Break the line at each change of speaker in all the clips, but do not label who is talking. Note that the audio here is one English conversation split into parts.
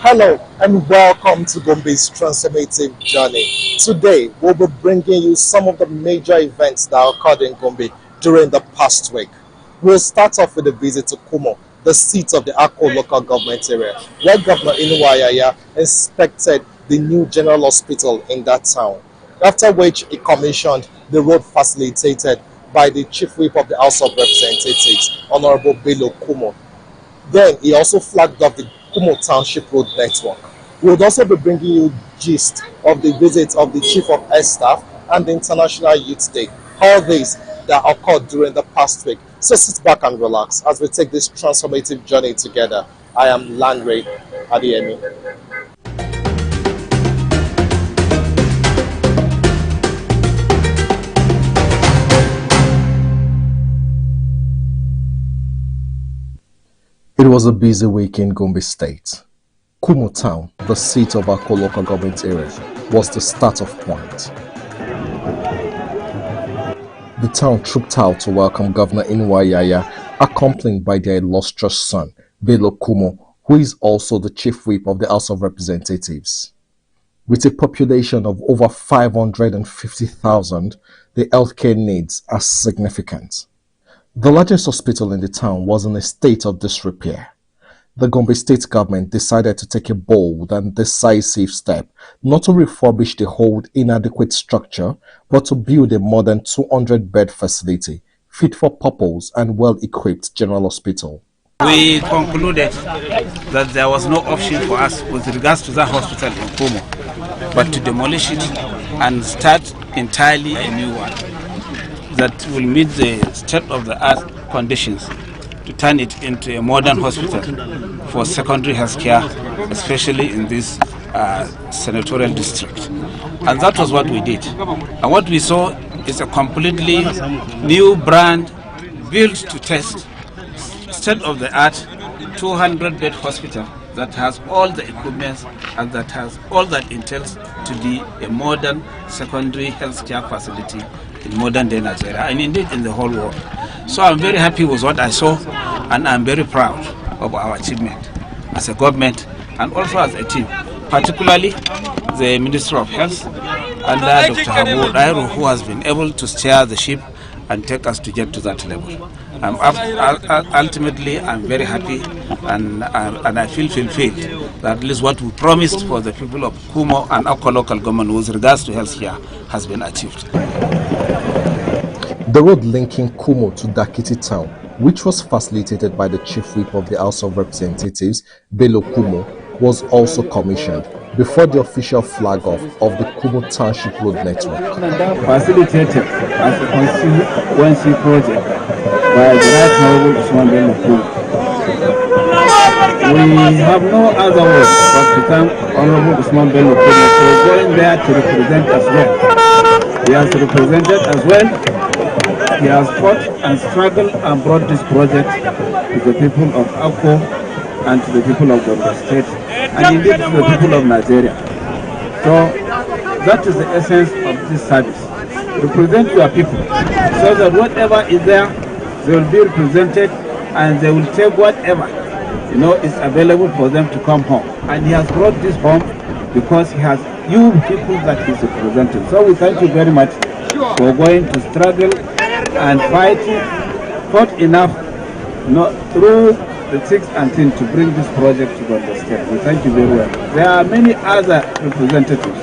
Hello and welcome to Gombe's transformative journey. Today we'll be bringing you some of the major events that occurred in Gombe during the past week. We'll start off with a visit to Kumo, the seat of the Akko local government area, where Governor Inuwayaya inspected the new general hospital in that town, after which he commissioned the road facilitated by the Chief Whip of the House of Representatives, Honorable Bello Kumo. Then he also flagged off the Kumo Township Road Network. We would also be bringing you gist of the visit of the Chief of Air Staff and the International Youth Day. All this that occurred during the past week. So sit back and relax as we take this transformative journey together. I am Landray Adeyemi. It was a busy week in Gombe State. Kumo Town, the seat of Akko local government area, was the start-off point. The town trooped out to welcome Governor Inuwayaya, accompanied by their illustrious son, Bello Kumo, who is also the Chief Whip of the House of Representatives. With a population of over 550,000, the healthcare needs are significant. The largest hospital in the town was in a state of disrepair. The Gombe State government decided to take a bold and decisive step not to refurbish the old inadequate structure, but to build a modern 200-bed facility, fit for purpose and well-equipped general hospital.
We concluded that there was no option for us with regards to that hospital in Kumo, but to demolish it and start entirely a new one that will meet the state-of-the-art conditions to turn it into a modern hospital for secondary health care, especially in this senatorial district. And that was what we did. And what we saw is a completely new brand built to test, state-of-the-art 200-bed hospital that has all the equipment and that has all that entails to be a modern secondary health care facility in modern day Nigeria and indeed in the whole world. So I'm very happy with what I saw and I'm very proud of our achievement as a government and also as a team, particularly the Minister of Health and Dr. Habu Dairo, who has been able to steer the ship and take us to get to that level. Ultimately, I'm very happy and I feel fulfilled that at least what we promised for the people of Kumo and Akko local government with regards to health care has been achieved.
The road linking Kumo to Dakiti town, which was facilitated by the Chief Whip of the House of Representatives, Bello Kumo, was also commissioned before the official flag-off of the Kumo Township Road Network.
Facilitated as a constituency project by the Right Honorable Usman Bello Kumo. We have no other words but to thank Honorable Usman Bello Kumo for going there to represent us well. He has represented as well. He has fought and struggled and brought this project to the people of Akko and to the people of Gombe State and indeed to the people of Nigeria. So that is the essence of this service. Represent your people so that whatever is there, they will be represented and they will take whatever is available for them to come home. And he has brought this home because he has you people that he is representing. So we thank you very much for going to struggle and fought enough through the thick and thin to bring this project to Gombe State. We thank you very well. There are many other representatives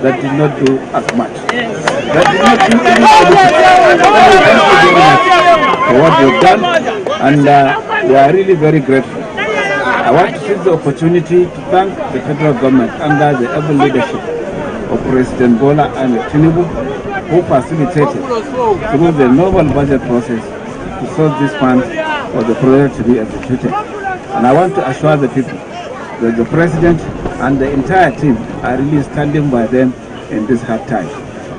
that did not do as much. That did not do anything. Thank you very much for what you've done, and we are really very grateful. I want to seize the opportunity to thank the federal government under the able leadership of President Bola Ahmed Tinubu, who facilitated through the novel budget process to source this fund for the project to be executed. And I want to assure the people that the President and the entire team are really standing by them in this hard time.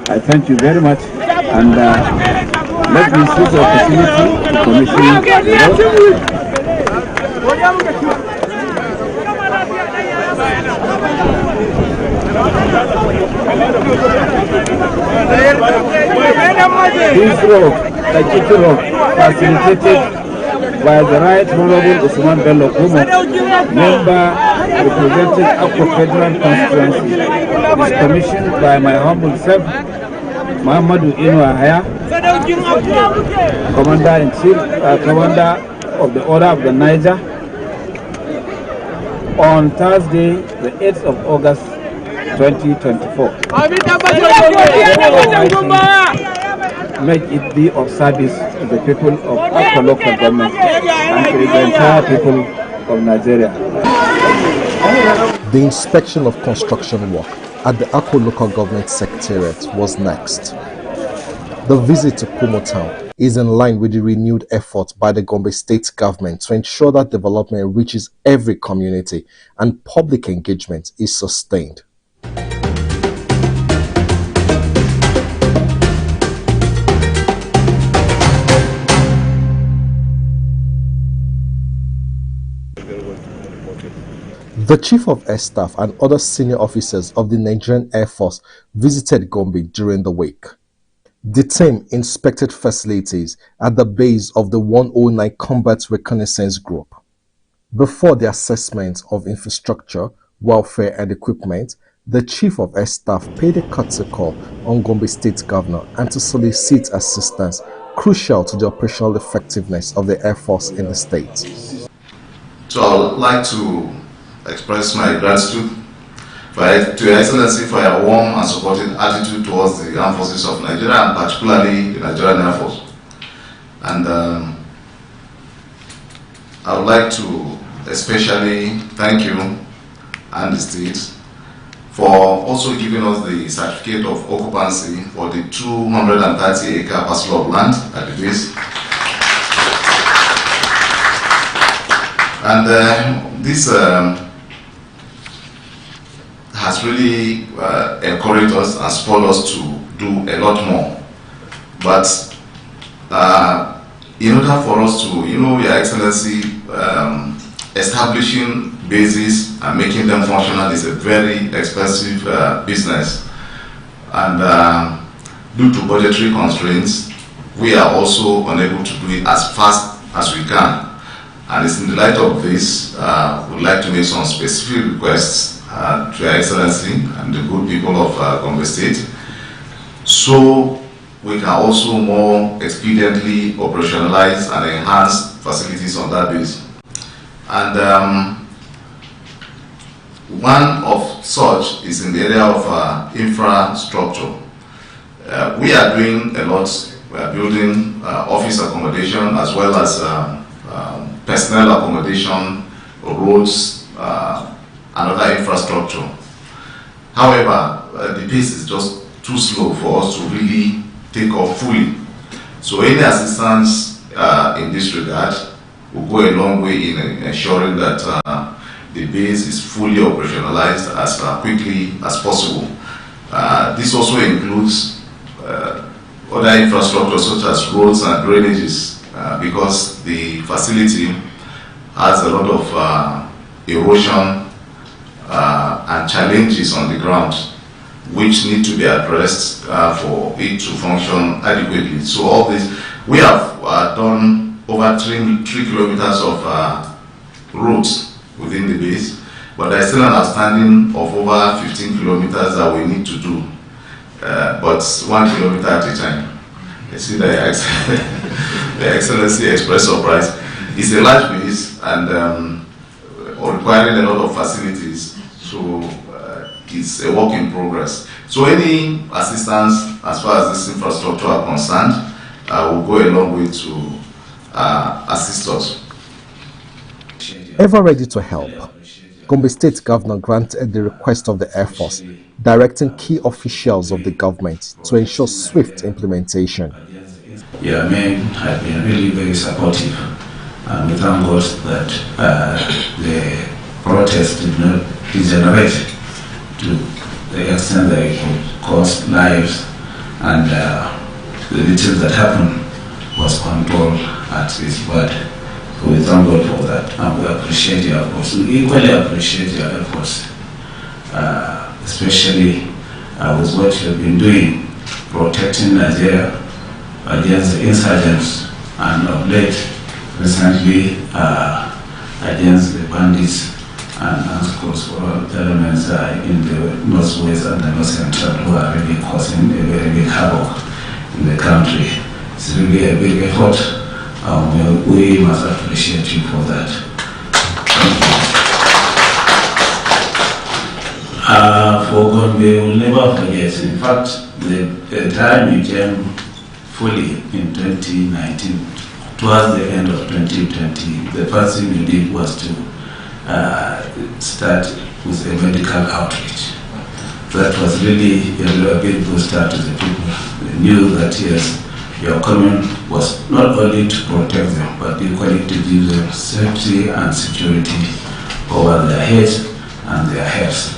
I thank you very much, and let me seize the opportunity to commission the This road, the Kiki Road, facilitated by the Right Honorable Usman Bello Kumo, member representing Akko Federal Constituency is commissioned by my humble self, Muhammadu Inu Ahaya, Commander-in-Chief, Commander of the Order of the Niger, on Thursday, the 8th of August, 2024. Make it be of service to the people of Akko local government and to the entire people of Nigeria.
The inspection of construction work at the Akko local government secretariat was next. The visit to Kumo town is in line with the renewed effort by the Gombe State government to ensure that development reaches every community and public engagement is sustained. The Chief of Air Staff and other senior officers of the Nigerian Air Force visited Gombe during the week. The team inspected facilities at the base of the 109 Combat Reconnaissance Group. Before the assessment of infrastructure, welfare and equipment, the Chief of Air Staff paid a courtesy call on Gombe State Governor and to solicit assistance crucial to the operational effectiveness of the Air Force in the state.
So I would like to express my gratitude to Your Excellency for your warm and supportive attitude towards the armed forces of Nigeria and particularly the Nigerian Air Force. And I would like to especially thank you and the state for also giving us the certificate of occupancy for the 230-acre parcel of land at the base. And this has really encouraged us and spurred us to do a lot more. But in order for us to, Your Excellency, establishing bases and making them functional is a very expensive business. And due to budgetary constraints, we are also unable to do it as fast as we can. And it's in the light of this, we'd like to make some specific requests to Your Excellency and the good people of Gombe State, so we can also more expediently operationalize and enhance facilities on that base. And one of such is in the area of infrastructure. We are doing a lot. We are building office accommodation as well as personnel accommodation, roads, and other infrastructure. However, the pace is just too slow for us to really take off fully. So any assistance in this regard will go a long way in ensuring that the base is fully operationalized as quickly as possible. This also includes other infrastructure such as roads and drainages, because the facility has a lot of erosion and challenges on the ground which need to be addressed for it to function adequately. So all this, we have done over 3 kilometers of roads within the base, but there's still an outstanding of over 15 kilometers that we need to do, but 1 kilometer at a time. You see the Excellency expressed surprise. It's a large base and requiring a lot of facilities, so it's a work in progress. So any assistance as far as this infrastructure are concerned will go a long way to assist us.
Ever ready to help, Gombe State Governor granted the request of the Air Force, directing key officials of the government to ensure swift implementation.
Your men have been really very supportive, and we thank God that the protest did not degenerate to the extent that it could cost lives, and the little that happened was controlled at its word. So we thank God for that, and we appreciate your efforts. We equally appreciate your efforts, especially with what you have been doing, protecting Nigeria against the insurgents, and of late, recently, against the bandits and of course for all elements in the northwest and the north central who are really causing a very big havoc in the country. It's really a big effort. We must appreciate you for that. For Gombe, we will never forget. In fact, the time you came fully in 2019, towards the end of 2020, the first thing you did was to start with a medical outreach. That was really a big booster to the people. They knew that yes, your coming was not only to protect them, but equally to give them safety and security over their heads and their health.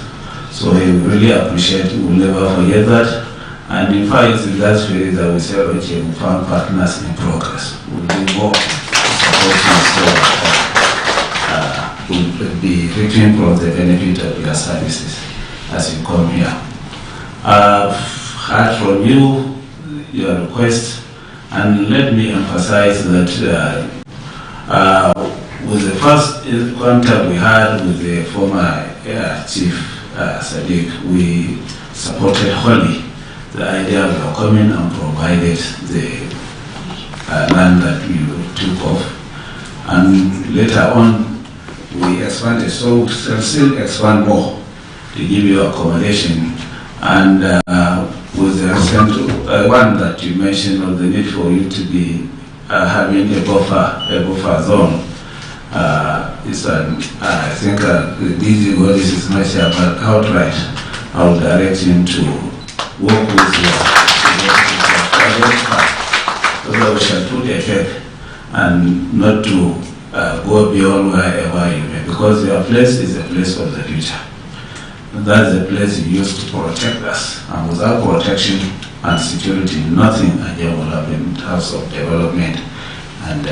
So we really appreciate, we will never forget that. And in fact, in that spirit that we said, okay, we found partners in progress. We'll do more to support you so that we'll be reaping from the benefit of your services as you come here. I've heard from you your request, and let me emphasize that with the first contact we had with the former Chief Sadiq, we supported wholly the idea of your coming and provided the land that you took off. And later on, we expanded, so we'll still expand more to give you accommodation. And with the recent one that you mentioned of the need for you to be having a buffer zone, I think the DG Godis is not sure, but outright I will direct him to work with you so that we shall put a head and not to go beyond wherever you may, because your place is the place of the future. That's the place you used to protect us, and without protection and security, nothing again will happen in terms of development and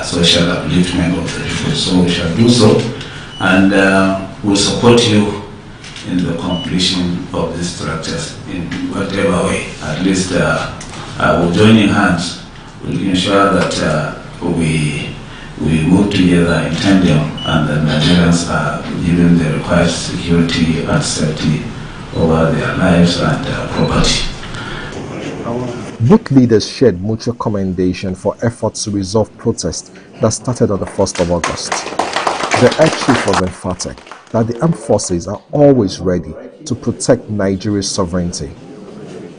social upliftment of the people. So we shall do so, and we'll support you in the completion of these structures in whatever way. At least we'll join in hands. We'll ensure that we move together in tandem, and the Nigerians are given the required security and safety over their lives and property.
Both leaders shared mutual commendation for efforts to resolve protests that started on the 1st of August. The Air Chief was emphatic that the armed forces are always ready to protect Nigeria's sovereignty.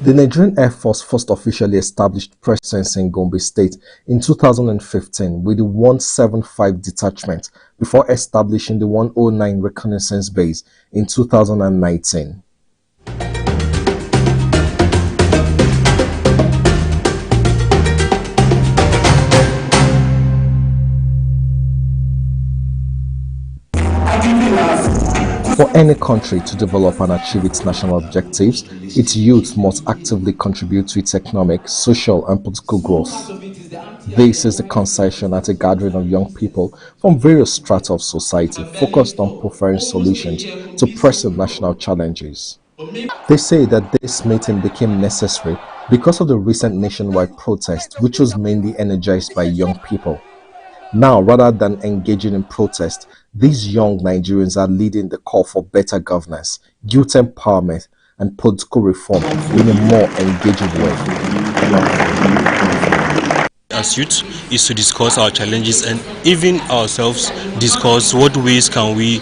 The Nigerian Air Force first officially established presence in Gombe State in 2015 with the 175 Detachment before establishing the 109 Reconnaissance Base in 2019. For any country to develop and achieve its national objectives, its youth must actively contribute to its economic, social and political growth. This is the conception at a gathering of young people from various strata of society focused on providing solutions to pressing national challenges. They say that this meeting became necessary because of the recent nationwide protest, which was mainly energized by young people. Now, rather than engaging in protest, these young Nigerians are leading the call for better governance, youth empowerment, and political reform in a more engaging way.
As youth is to discuss our challenges and even ourselves discuss what ways can we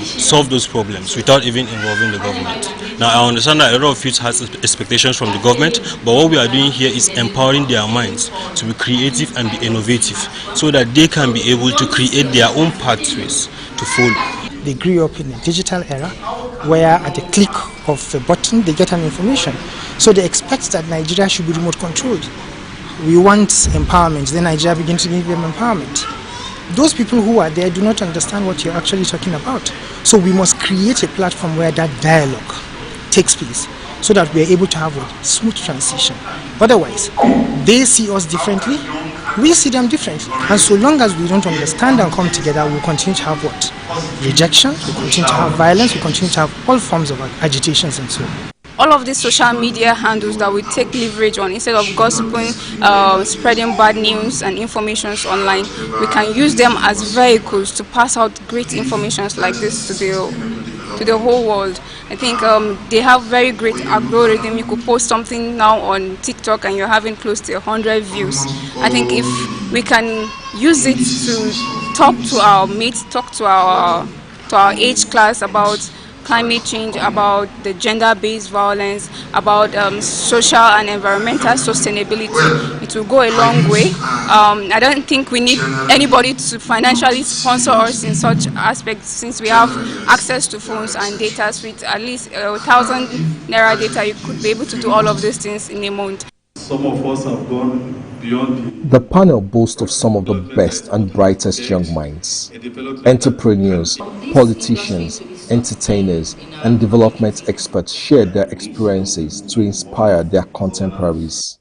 solve those problems without even involving the government. Now I understand that a lot of youth has expectations from the government, but what we are doing here is empowering their minds to be creative and be innovative so that they can be able to create their own pathways to follow.
They grew up in a digital era where at the click of a button they get an information. So they expect that Nigeria should be remote controlled. We want empowerment, then Nigeria begins to give them empowerment. Those people who are there do not understand what you're actually talking about. So we must create a platform where that dialogue takes place so that we are able to have a smooth transition. Otherwise, they see us differently, we see them differently. And so long as we don't understand and come together, we'll continue to have what? Rejection, we'll continue to have violence, we'll continue to have all forms of agitations and so on.
all of these social media handles that we take leverage on, instead of gossiping, spreading bad news and informations online, we can use them as vehicles to pass out great informations like this to the whole world. I think they have very great algorithm. You could post something now on TikTok and you're having close to 100 views. I think if we can use it to talk to our mates, talk to our age class about climate change, about the gender-based violence, about social and environmental sustainability, it will go a long way. I don't think we need anybody to financially sponsor us in such aspects, since we have access to phones and data. With at least 1,000 naira data, you could be able to do all of these things in a month.
Some of us have gone beyond
The panel boasts of some of the best and brightest young minds, entrepreneurs, politicians, entertainers, and development experts shared their experiences to inspire their contemporaries.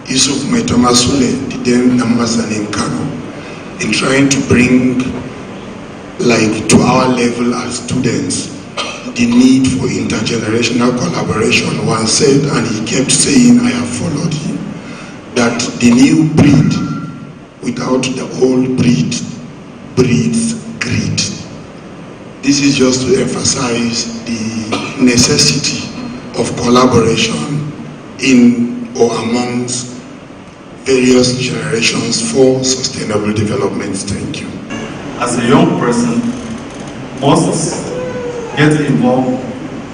Yusuf Maitomasule, the then ambassador in Kano, in trying to bring to our level as students the need for intergenerational collaboration once said, and he kept saying, I have followed him, that the new breed without the old breed breeds greed. This is just to emphasize the necessity of collaboration in or amongst various generations for sustainable development. Thank you.
As a young person, must get involved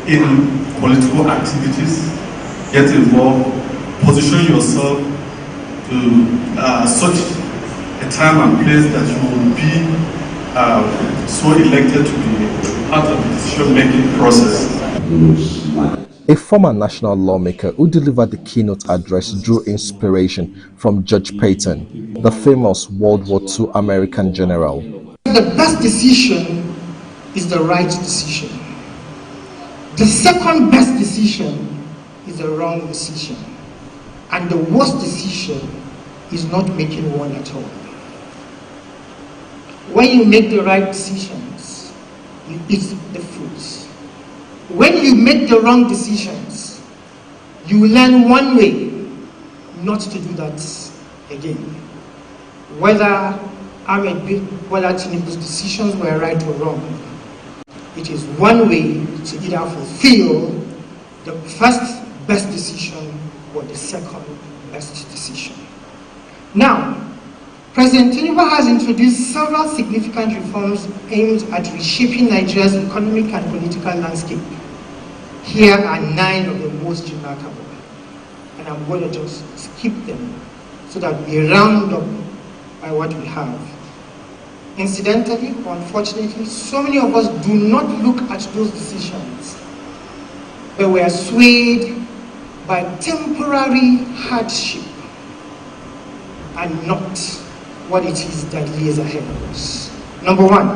in political activities, get involved, position yourself to such a time and place that you will be so elected to be part of the decision-making process.
A former national lawmaker who delivered the keynote address drew inspiration from George Patton, the famous World War II American general.
The best decision is the right decision. The second best decision is the wrong decision. And the worst decision is not making one at all. When you make the right decisions, you eat the fruits. When you make the wrong decisions, you learn one way not to do that again. Whether whether Tinubu's decisions were right or wrong, it is one way to either fulfill the first best decision or the second best decision. Now, President Tinubu has introduced several significant reforms aimed at reshaping Nigeria's economic and political landscape. Here are 9 of the most remarkable, and I'm going to just skip them so that we round up by what we have. Incidentally, unfortunately, so many of us do not look at those decisions, but we are swayed by temporary hardship and not what it is that lays ahead of us. Number 1,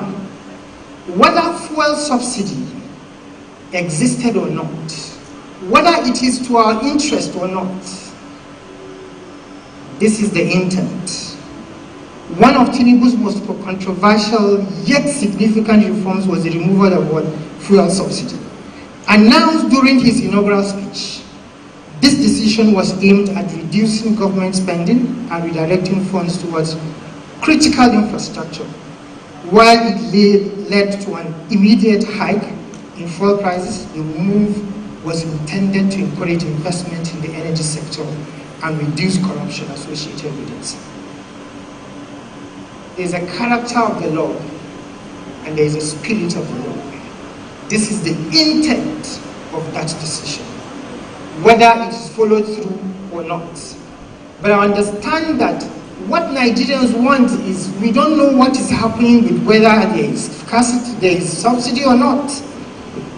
whether fuel subsidy existed or not, whether it is to our interest or not, this is the intent. One of Tinubu's most controversial yet significant reforms was the removal of fuel subsidy. Announced during his inaugural speech, this decision was aimed at reducing government spending and redirecting funds towards critical infrastructure. While it led to an immediate hike in fuel prices, the move was intended to encourage investment in the energy sector and reduce corruption associated with it. There is a character of the law and there is a spirit of the law. This is the intent of that decision, whether it is followed through or not. But I understand that what Nigerians want is, we don't know what is happening with whether there is scarcity, there is subsidy or not.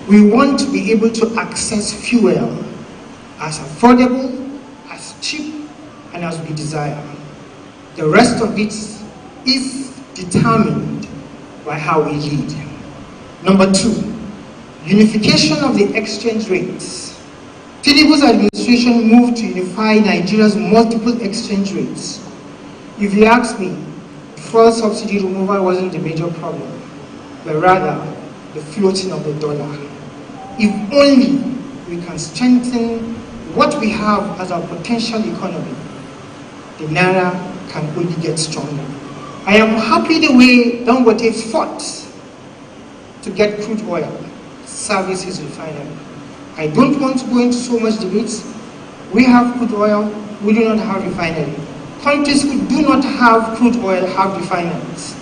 We want to be able to access fuel as affordable, as cheap, and as we desire. The rest of it is determined by how we lead. Number 2, unification of the exchange rates. Tinubu's administration moved to unify Nigeria's multiple exchange rates. If you ask me, fuel subsidy removal wasn't the major problem, but rather the floating of the dollar. If only we can strengthen what we have as our potential economy, the Naira can only get stronger. I am happy the way Dangote fought to get crude oil service his refinery. I don't want to go into so much debates. We have crude oil, we do not have refinery. Countries who do not have crude oil have refineries.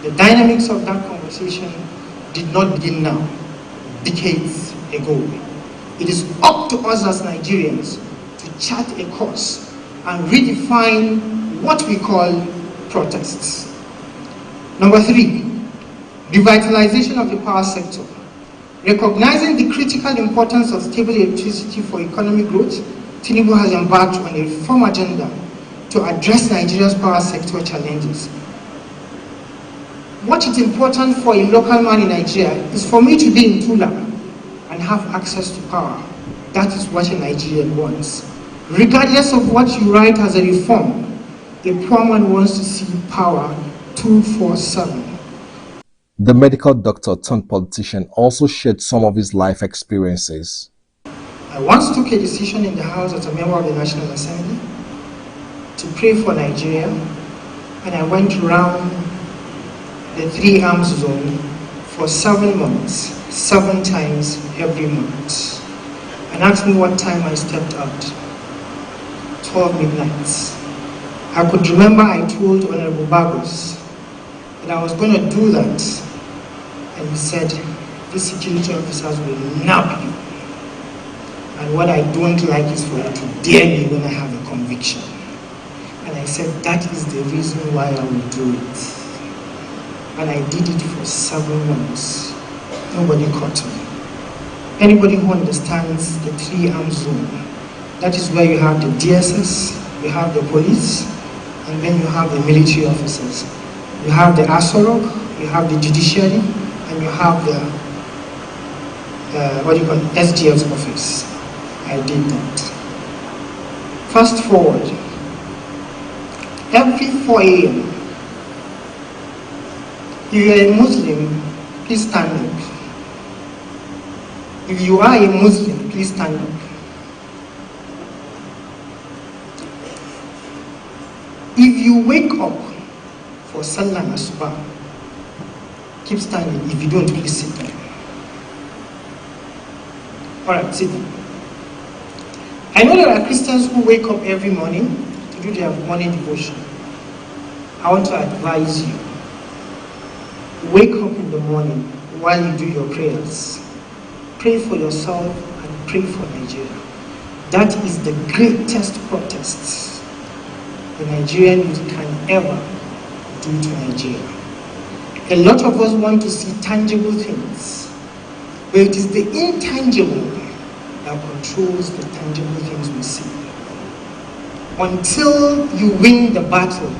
The dynamics of that conversation did not begin now, decades ago. It is up to us as Nigerians to chart a course and redefine what we call protests. Number 3, revitalization of the power sector. Recognizing the critical importance of stable electricity for economic growth, Tinubu has embarked on a reform agenda to address Nigeria's power sector challenges. What is important for a local man in Nigeria is for me to be in Tula and have access to power. That is what a Nigerian wants. Regardless of what you write as a reform, a poor man wants to see power 24/7.
The medical doctor turned politician also shared some of his life experiences.
I once took a decision in the House as a member of the National Assembly to pray for Nigeria, and I went around the 3 arms zone for 7 months, 7 times every month, and asked me what time I stepped out. 12 midnight. I could remember I told Honorable Bagos that I was going to do that, and he said, "The security officers will nab you, and what I don't like is for you to dare me when I have a conviction." And I said, that is the reason why I will do it. And I did it for 7 months. Nobody caught me. Anybody who understands the 3 arms zone, that is where you have the DSS, you have the police, and then you have the military officers. You have the ASOROG, you have the judiciary, and you have the SGF's office. I did that. Fast forward. Every 4 a.m., if you are a Muslim, please stand up. If you are a Muslim, please stand up. If you wake up for Salah and Asubah, keep standing. If you don't, please sit down. Alright, sit down. I know there are Christians who wake up every morning to do their morning devotion. I want to advise you, wake up in the morning while you do your prayers. Pray for yourself and pray for Nigeria. That is the greatest protest the Nigerian youth can ever do to Nigeria. A lot of us want to see tangible things, but it is the intangible that controls the tangible things we see. Until you win the battle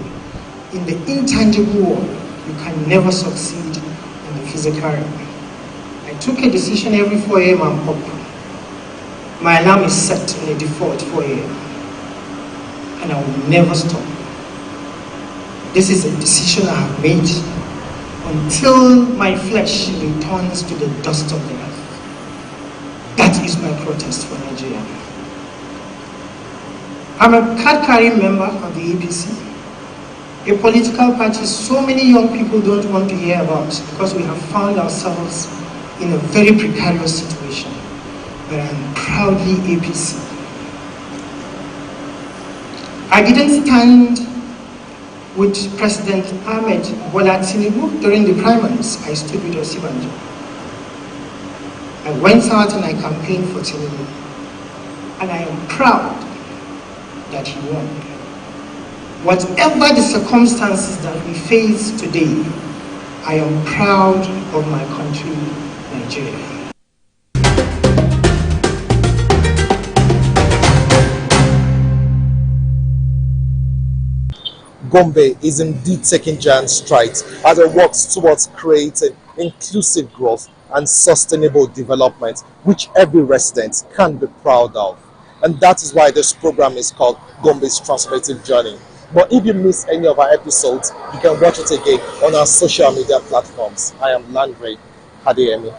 in the intangible world, you can never succeed in the physical realm. I took a decision every 4 a.m. I'm up. My alarm is set on a default 4 a.m. and I will never stop. This is a decision I have made until my flesh returns to the dust of the earth. That is my protest for Nigeria. I'm a card-carrying member of the APC, a political party so many young people don't want to hear about because we have found ourselves in a very precarious situation. But I'm proudly APC. I didn't stand with President Ahmed Bola Tinubu during the primaries. I stood with Osibanjo. I went out and I campaigned for Tinubu. And I am proud that he won. Whatever the circumstances that we face today, I am proud of my country, Nigeria.
Gombe is indeed taking giant strides as it works towards creating inclusive growth and sustainable development, which every resident can be proud of. And that is why this program is called Gombe's Transformative Journey. But if you miss any of our episodes, you can watch it again on our social media platforms. I am Landry Hadeyemi.